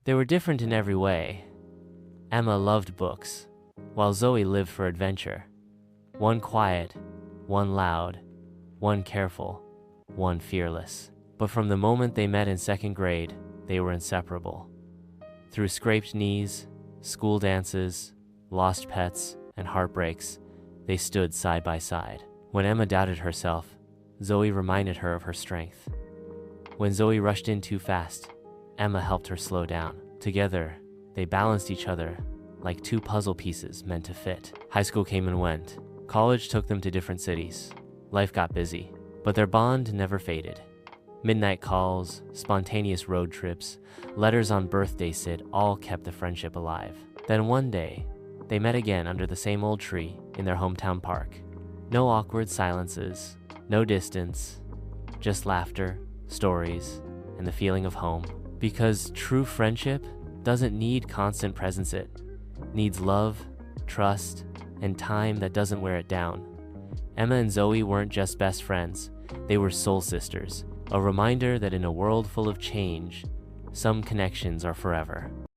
They were different in every way. Emma loved books, while Zoe lived for adventure. One quiet, one loud, one careful, one fearless. But from the moment they met in second grade, they were inseparable. Through scraped knees, school dances, lost pets, and heartbreaks, they stood side by side. When Emma doubted herself, Zoe reminded her of her strength. When Zoe rushed in too fast, Emma helped her slow down. Together, they balanced each other like two puzzle pieces meant to fit. High school came and went. College took them to different cities. Life got busy, but their bond never faded. Midnight calls, spontaneous road trips, letters on birthday sit all kept the friendship alive. Then one day, they met again under the same old tree in their hometown park. No awkward silences, no distance, just laughter, stories, and the feeling of home. Because true friendship doesn't need constant presence, it needs love, trust, and time that doesn't wear it down. Emma and Zoe weren't just best friends, they were soul sisters, a reminder that in a world full of change, some connections are forever.